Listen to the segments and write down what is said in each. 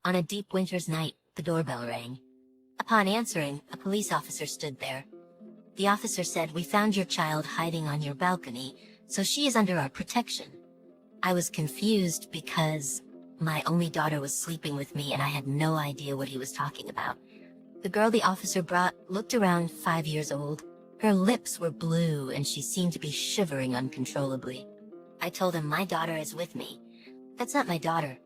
On a deep winter's night, the doorbell rang. Upon answering, a police officer stood there. The officer said, "We found your child hiding on your balcony, so she is under our protection." I was confused because my only daughter was sleeping with me and I had no idea what he was talking about. The girl the officer brought looked around 5 years old. Her lips were blue and she seemed to be shivering uncontrollably. I told him, "My daughter is with me." "That's not my daughter."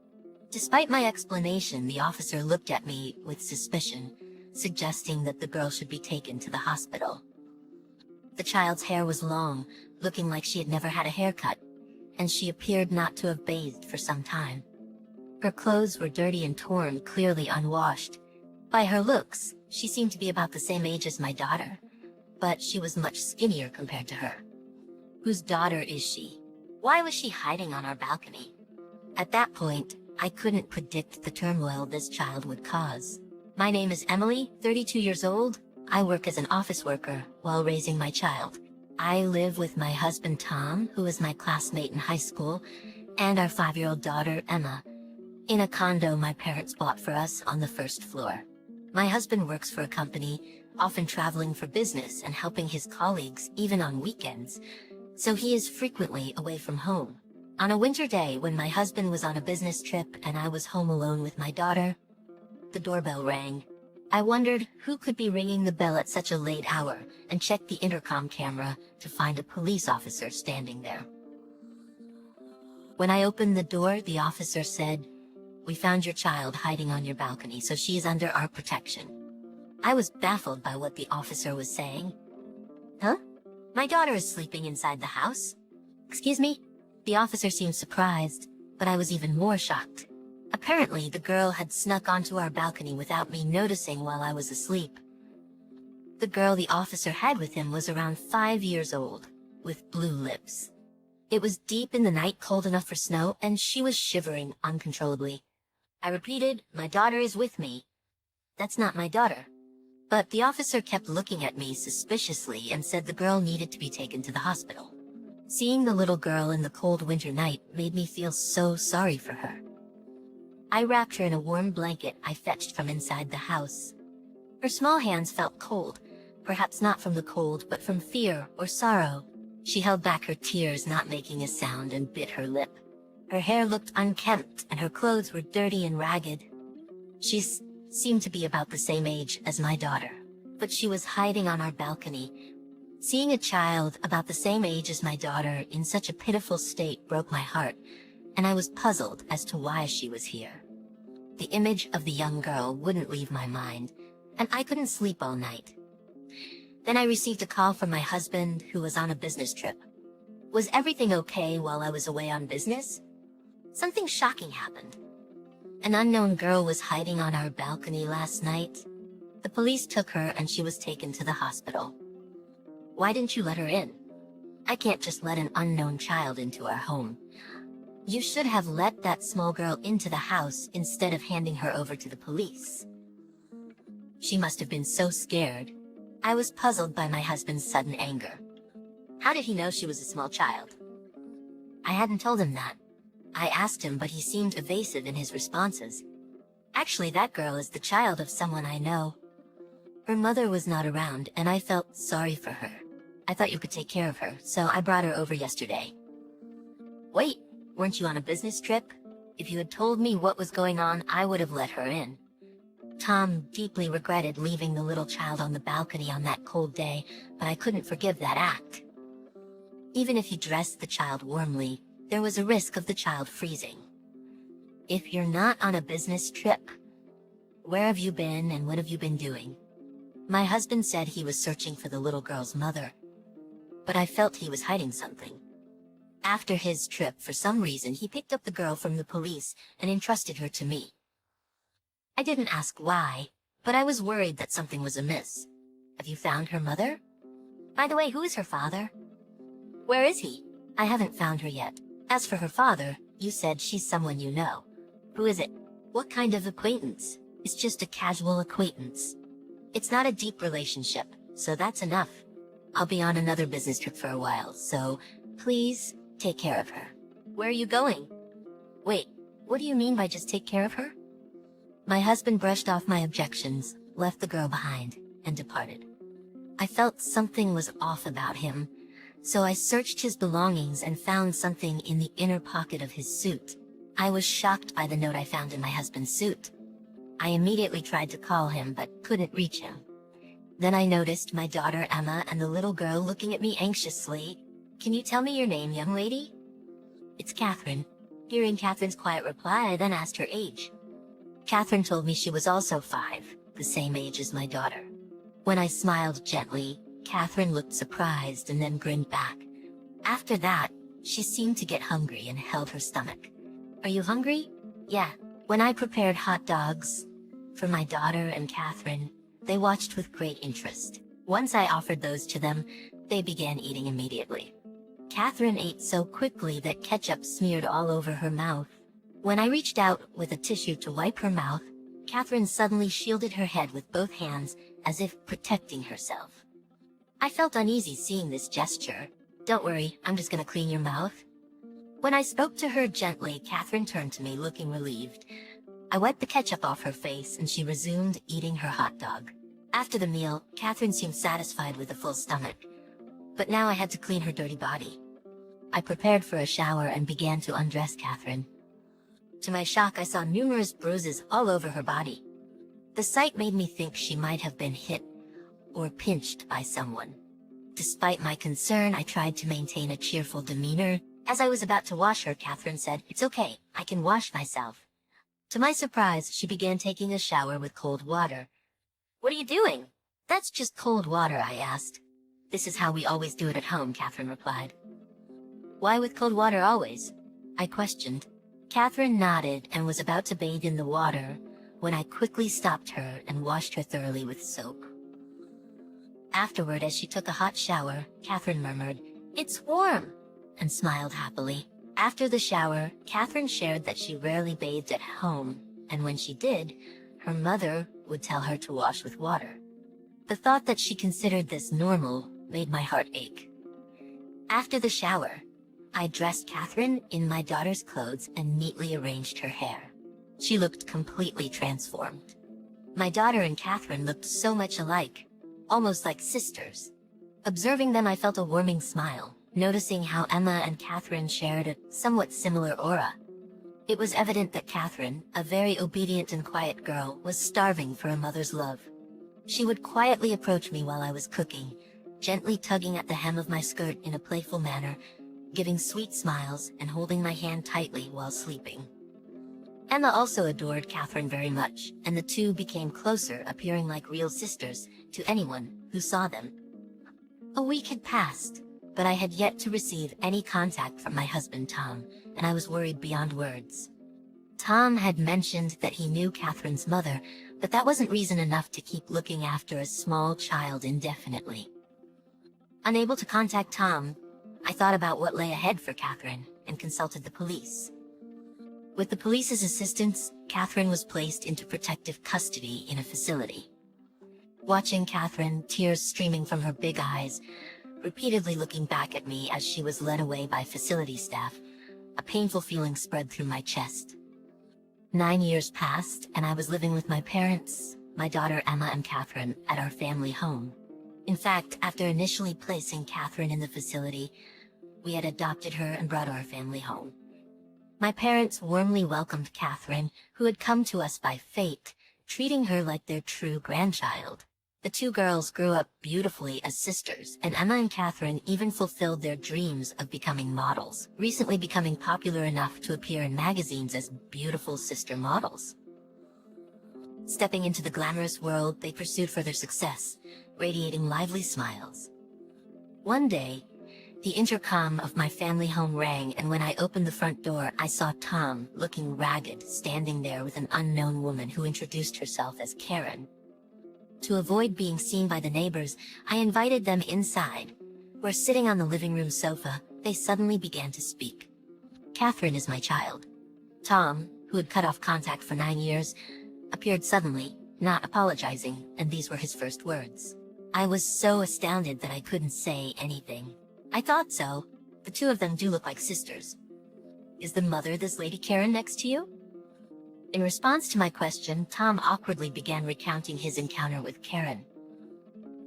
Despite my explanation, the officer looked at me with suspicion, suggesting that the girl should be taken to the hospital. The child's hair was long, looking like she had never had a haircut, and she appeared not to have bathed for some time. Her clothes were dirty and torn, clearly unwashed. By her looks, she seemed to be about the same age as my daughter, but she was much skinnier compared to her. Whose daughter is she? Why was she hiding on our balcony? At that point, I couldn't predict the turmoil this child would cause. My name is Emily, 32 years old. I work as an office worker while raising my child. I live with my husband Tom, who is my classmate in high school, and our 5-year-old daughter Emma, in a condo my parents bought for us on the first floor. My husband works for a company, often traveling for business and helping his colleagues even on weekends, so he is frequently away from home. On a winter day when my husband was on a business trip and I was home alone with my daughter, the doorbell rang. I wondered who could be ringing the bell at such a late hour and checked the intercom camera to find a police officer standing there. When I opened the door, the officer said, "We found your child hiding on your balcony, so she is under our protection." I was baffled by what the officer was saying. Huh? My daughter is sleeping inside the house. Excuse me? The officer seemed surprised, but I was even more shocked. Apparently, the girl had snuck onto our balcony without me noticing while I was asleep. The girl the officer had with him was around 5 years old, with blue lips. It was deep in the night, cold enough for snow, and she was shivering uncontrollably. I repeated, "My daughter is with me." "That's not my daughter." But the officer kept looking at me suspiciously and said the girl needed to be taken to the hospital. Seeing the little girl in the cold winter night made me feel so sorry for her. I wrapped her in a warm blanket I fetched from inside the house. Her small hands felt cold, perhaps not from the cold but from fear or sorrow. She held back her tears, not making a sound, and bit her lip. Her hair looked unkempt and her clothes were dirty and ragged. She seemed to be about the same age as my daughter, but she was hiding on our balcony. Seeing a child about the same age as my daughter in such a pitiful state broke my heart, and I was puzzled as to why she was here. The image of the young girl wouldn't leave my mind, and I couldn't sleep all night. Then I received a call from my husband, who was on a business trip. Was everything okay while I was away on business? Something shocking happened. An unknown girl was hiding on our balcony last night. The police took her and she was taken to the hospital. Why didn't you let her in? I can't just let an unknown child into our home. You should have let that small girl into the house instead of handing her over to the police. She must have been so scared. I was puzzled by my husband's sudden anger. How did he know she was a small child? I hadn't told him that. I asked him, but he seemed evasive in his responses. Actually, that girl is the child of someone I know. Her mother was not around, and I felt sorry for her. I thought you could take care of her, so I brought her over yesterday. Wait, weren't you on a business trip? If you had told me what was going on, I would have let her in. Tom deeply regretted leaving the little child on the balcony on that cold day, but I couldn't forgive that act. Even if he dressed the child warmly, there was a risk of the child freezing. If you're not on a business trip, where have you been and what have you been doing? My husband said he was searching for the little girl's mother, but I felt he was hiding something. After his trip, for some reason, he picked up the girl from the police and entrusted her to me. I didn't ask why, but I was worried that something was amiss. Have you found her mother? By the way, who is her father? Where is he? I haven't found her yet. As for her father, you said she's someone you know. Who is it? What kind of acquaintance? It's just a casual acquaintance. It's not a deep relationship, so that's enough. I'll be on another business trip for a while, so please take care of her. Where are you going? Wait, what do you mean by just take care of her? My husband brushed off my objections, left the girl behind, and departed. I felt something was off about him, so I searched his belongings and found something in the inner pocket of his suit. I was shocked by the note I found in my husband's suit. I immediately tried to call him but couldn't reach him. Then I noticed my daughter Emma and the little girl looking at me anxiously. "Can you tell me your name, young lady?" "It's Catherine." Hearing Catherine's quiet reply, I then asked her age. Catherine told me she was also 5, the same age as my daughter. When I smiled gently, Catherine looked surprised and then grinned back. After that, she seemed to get hungry and held her stomach. "Are you hungry?" "Yeah." When I prepared hot dogs for my daughter and Catherine, they watched with great interest. Once I offered those to them, they began eating immediately. Catherine ate so quickly that ketchup smeared all over her mouth. When I reached out with a tissue to wipe her mouth, Catherine suddenly shielded her head with both hands, as if protecting herself. I felt uneasy seeing this gesture. "Don't worry, I'm just gonna clean your mouth." When I spoke to her gently, Catherine turned to me looking relieved. I wiped the ketchup off her face and she resumed eating her hot dog. After the meal, Catherine seemed satisfied with a full stomach. But now I had to clean her dirty body. I prepared for a shower and began to undress Catherine. To my shock, I saw numerous bruises all over her body. The sight made me think she might have been hit or pinched by someone. Despite my concern, I tried to maintain a cheerful demeanor. As I was about to wash her, Catherine said, "It's okay, I can wash myself." To my surprise, she began taking a shower with cold water. "What are you doing?" "That's just cold water," I asked. "This is how we always do it at home," Catherine replied. "Why with cold water always?" I questioned. Catherine nodded and was about to bathe in the water when I quickly stopped her and washed her thoroughly with soap. Afterward, as she took a hot shower, Catherine murmured, "It's warm," and smiled happily. After the shower, Catherine shared that she rarely bathed at home, and when she did, her mother would tell her to wash with water. The thought that she considered this normal made my heart ache. After the shower, I dressed Catherine in my daughter's clothes and neatly arranged her hair. She looked completely transformed. My daughter and Catherine looked so much alike, almost like sisters. Observing them, I felt a warming smile, noticing how Emma and Catherine shared a somewhat similar aura. It was evident that Catherine, a very obedient and quiet girl, was starving for a mother's love. She would quietly approach me while I was cooking, gently tugging at the hem of my skirt in a playful manner, giving sweet smiles and holding my hand tightly while sleeping. Emma also adored Catherine very much, and the two became closer, appearing like real sisters to anyone who saw them. A week had passed, but I had yet to receive any contact from my husband Tom, and I was worried beyond words. Tom had mentioned that he knew Catherine's mother, but that wasn't reason enough to keep looking after a small child indefinitely. Unable to contact Tom, I thought about what lay ahead for Catherine and consulted the police. With the police's assistance, Catherine was placed into protective custody in a facility. Watching Catherine, tears streaming from her big eyes, repeatedly looking back at me as she was led away by facility staff, a painful feeling spread through my chest. 9 years passed, and I was living with my parents, my daughter Emma and Catherine, at our family home. In fact, after initially placing Catherine in the facility, we had adopted her and brought our family home. My parents warmly welcomed Catherine, who had come to us by fate, treating her like their true grandchild. The two girls grew up beautifully as sisters, and Emma and Catherine even fulfilled their dreams of becoming models, recently becoming popular enough to appear in magazines as beautiful sister models. Stepping into the glamorous world, they pursued further success, radiating lively smiles. One day, the intercom of my family home rang, and when I opened the front door, I saw Tom, looking ragged, standing there with an unknown woman who introduced herself as Karen. To avoid being seen by the neighbors, I invited them inside, where sitting on the living room sofa, they suddenly began to speak. "Catherine is my child." Tom, who had cut off contact for 9 years, appeared suddenly, not apologizing, and these were his first words. I was so astounded that I couldn't say anything. "I thought so. The two of them do look like sisters. Is the mother this Lady Karen next to you?" In response to my question, Tom awkwardly began recounting his encounter with Karen.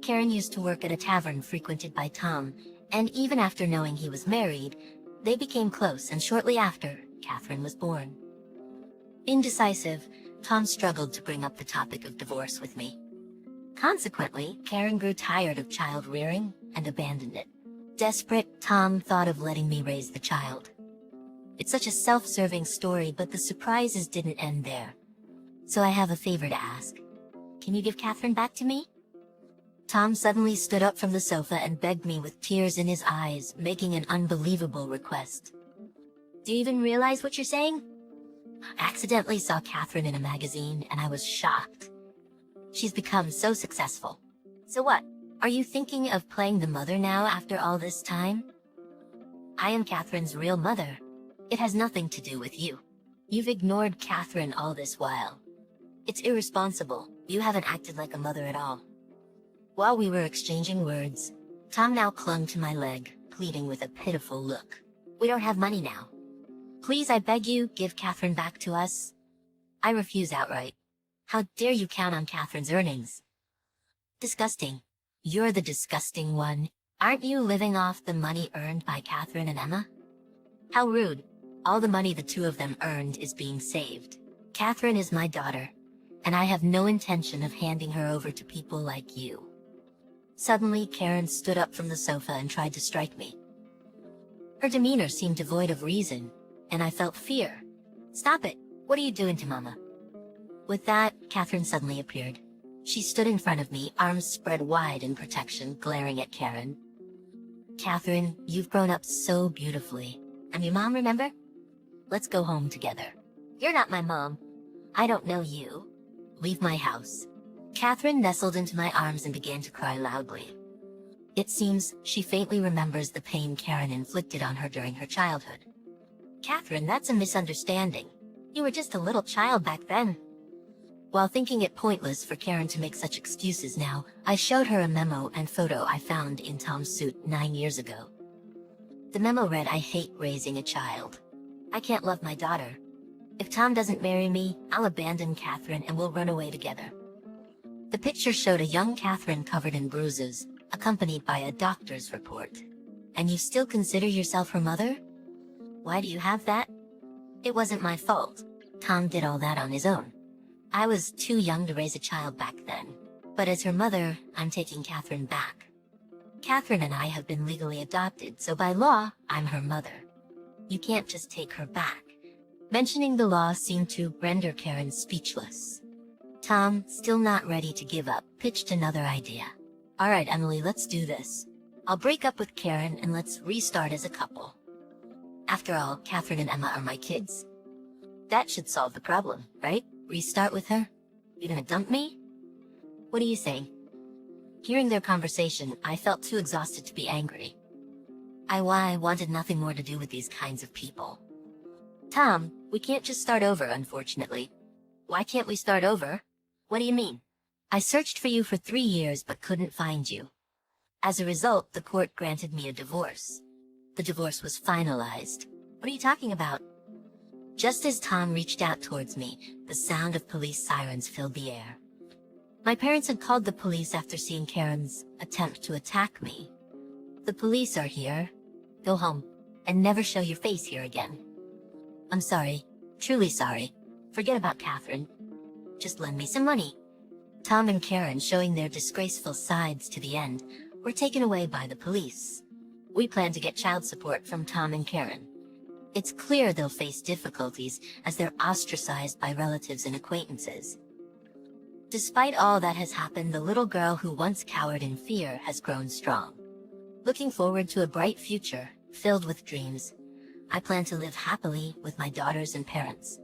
Karen used to work at a tavern frequented by Tom, and even after knowing he was married, they became close, and shortly after, Catherine was born. Indecisive, Tom struggled to bring up the topic of divorce with me. Consequently, Karen grew tired of child rearing and abandoned it. Desperate, Tom thought of letting me raise the child. It's such a self-serving story, but the surprises didn't end there. So I have a favor to ask. Can you give Catherine back to me? Tom suddenly stood up from the sofa and begged me with tears in his eyes, making an unbelievable request. Do you even realize what you're saying? I accidentally saw Catherine in a magazine and I was shocked. She's become so successful. So what? Are you thinking of playing the mother now after all this time? I am Catherine's real mother. It has nothing to do with you. You've ignored Catherine all this while. It's irresponsible. You haven't acted like a mother at all. While we were exchanging words, Tom now clung to my leg, pleading with a pitiful look. We don't have money now. Please, I beg you, give Catherine back to us. I refuse outright. How dare you count on Catherine's earnings? Disgusting. You're the disgusting one. Aren't you living off the money earned by Catherine and Emma? How rude. All the money the two of them earned is being saved. Catherine is my daughter, and I have no intention of handing her over to people like you. Suddenly, Karen stood up from the sofa and tried to strike me. Her demeanor seemed devoid of reason, and I felt fear. Stop it. What are you doing to Mama? With that, Catherine suddenly appeared. She stood in front of me, arms spread wide in protection, glaring at Karen. Catherine, you've grown up so beautifully. I'm your mom, remember? Let's go home together. You're not my mom. I don't know you. Leave my house. Catherine nestled into my arms and began to cry loudly. It seems she faintly remembers the pain Karen inflicted on her during her childhood. Catherine, that's a misunderstanding. You were just a little child back then. While thinking it pointless for Karen to make such excuses now, I showed her a memo and photo I found in Tom's suit 9 years ago. The memo read, I hate raising a child. I can't love my daughter. If Tom doesn't marry me, I'll abandon Catherine and we'll run away together. The picture showed a young Catherine covered in bruises, accompanied by a doctor's report. And you still consider yourself her mother? Why do you have that? It wasn't my fault. Tom did all that on his own. I was too young to raise a child back then. But as her mother, I'm taking Catherine back. Catherine and I have been legally adopted, so by law, I'm her mother. You can't just take her back. Mentioning the law seemed to render Karen speechless. Tom, still not ready to give up, pitched another idea. All right, Emily, let's do this. I'll break up with Karen and let's restart as a couple. After all, Catherine and Emma are my kids. That should solve the problem, right? Restart with her? You gonna dump me? What do you say? Hearing their conversation, I felt too exhausted to be angry. I wanted nothing more to do with these kinds of people. Tom, we can't just start over, unfortunately. Why can't we start over? What do you mean? I searched for you for 3 years but couldn't find you. As a result, the court granted me a divorce. The divorce was finalized. What are you talking about? Just as Tom reached out towards me, the sound of police sirens filled the air. My parents had called the police after seeing Karen's attempt to attack me. The police are here. Go home, and never show your face here again. I'm sorry, truly sorry. Forget about Catherine. Just lend me some money. Tom and Karen, showing their disgraceful sides to the end, were taken away by the police. We plan to get child support from Tom and Karen. It's clear they'll face difficulties as they're ostracized by relatives and acquaintances. Despite all that has happened, the little girl who once cowered in fear has grown strong. Looking forward to a bright future, filled with dreams, I plan to live happily with my daughters and parents.